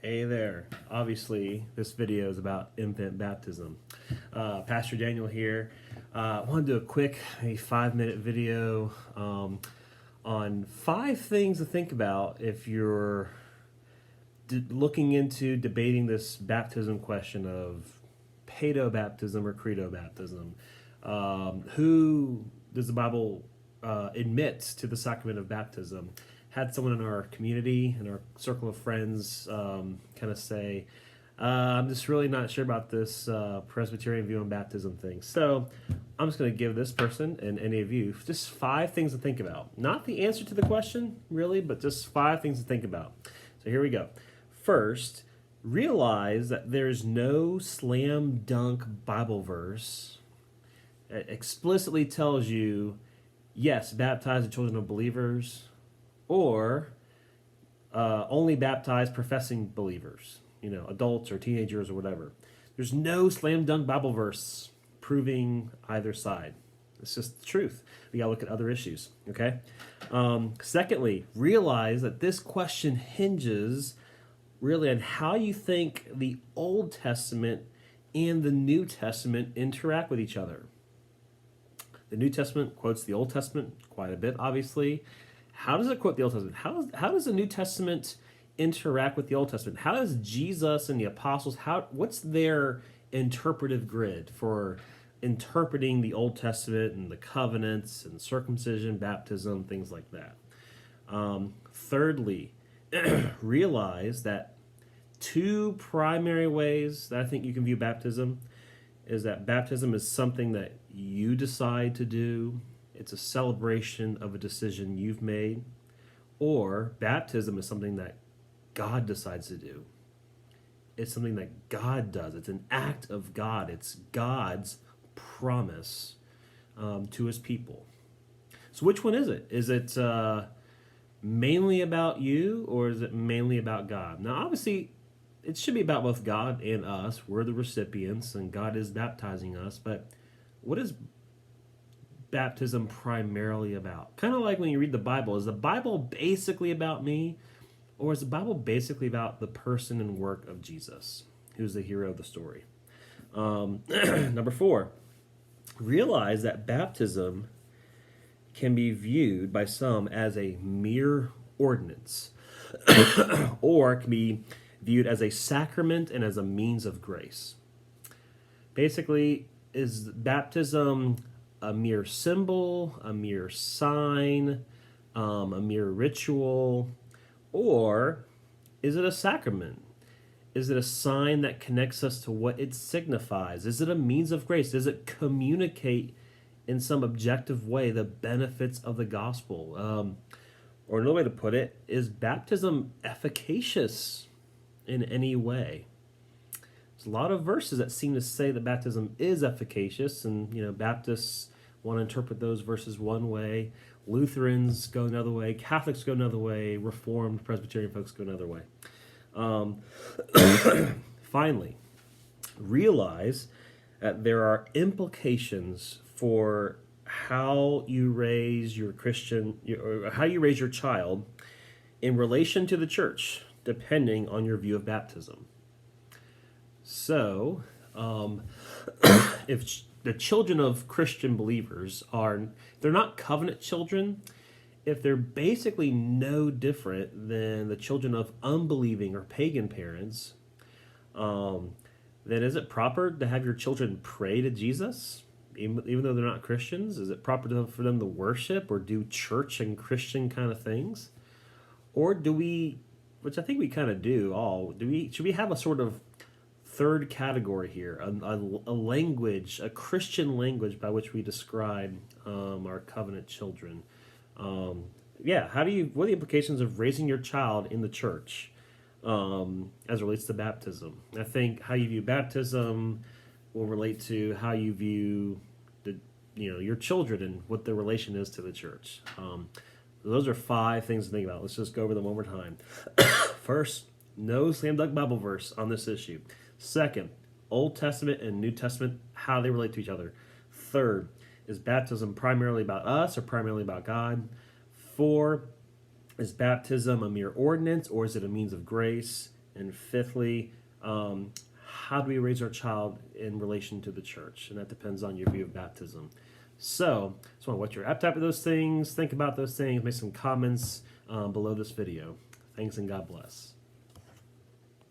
Hey there. Obviously, this video is about infant baptism. Pastor Daniel here. I want to do a quick, maybe 5-minute video on 5 things to think about if you're looking into debating this baptism question of paedo baptism or credo baptism. Who does the Bible admit to the sacrament of baptism? Had someone in our community, in our circle of friends, kind of say, I'm just really not sure about this Presbyterian view on baptism thing. So I'm just going to give this person and any of you just 5 things to think about. Not the answer to the question, really, but just 5 things to think about. So here we go. First, realize that there's no slam dunk Bible verse that explicitly tells you, yes, baptize the children of believers, or only baptize professing believers, adults or teenagers or whatever. There's no slam dunk Bible verse proving either side. It's just the truth. We gotta look at other issues, okay? Secondly, realize that this question hinges really on how you think the Old Testament and the New Testament interact with each other. The New Testament quotes the Old Testament quite a bit, obviously. How does it quote the Old Testament? How does the New Testament interact with the Old Testament? How does Jesus and the apostles, what's their interpretive grid for interpreting the Old Testament and the covenants and circumcision, baptism, things like that? Thirdly, realize that 2 primary ways that I think you can view baptism is that baptism is something that you decide to do. It's a celebration of a decision you've made. Or baptism is something that God decides to do. It's something that God does. It's an act of God. It's God's promise to his people. So which one is it? Is it mainly about you, or is it mainly about God? Now, obviously, it should be about both God and us. We're the recipients, and God is baptizing us. But what is baptism primarily about? Kind of like when you read the Bible. Is the Bible basically about me, or is the Bible basically about the person and work of Jesus, who's the hero of the story? Number 4, realize that baptism can be viewed by some as a mere ordinance, or it can be viewed as a sacrament and as a means of grace. Basically, is baptism a mere symbol, a mere sign, a mere ritual, or is it a sacrament? Is it a sign that connects us to what it signifies? Is it a means of grace? Does it communicate in some objective way the benefits of the gospel? Or another way to put it, is baptism efficacious in any way? There's a lot of verses that seem to say that baptism is efficacious, and Baptists want to interpret those verses one way, Lutherans go another way, Catholics go another way, Reformed Presbyterian folks go another way. Finally, realize that there are implications for how you raise your how you raise your child in relation to the church, depending on your view of baptism. So, if the children of Christian believers they're not covenant children, if they're basically no different than the children of unbelieving or pagan parents, then is it proper to have your children pray to Jesus, even though they're not Christians? Is it proper for them to worship or do church and Christian kind of things? Or do we, which I think we kind of should we have a sort of third category here, a language, a Christian language by which we describe our covenant children? What are the implications of raising your child in the church as it relates to baptism? I think how you view baptism will relate to how you view your children and what their relation is to the church. Those are 5 things to think about. Let's just go over them one more time. First, no slam dunk Bible verse on this issue. Second, Old Testament and New Testament, how they relate to each other. Third, is baptism primarily about us or primarily about God? 4, is baptism a mere ordinance or is it a means of grace? And fifthly, how do we raise our child in relation to the church? And that depends on your view of baptism. So, what's your appetite for those things? Think about those things. Make some comments below this video. Thanks and God bless.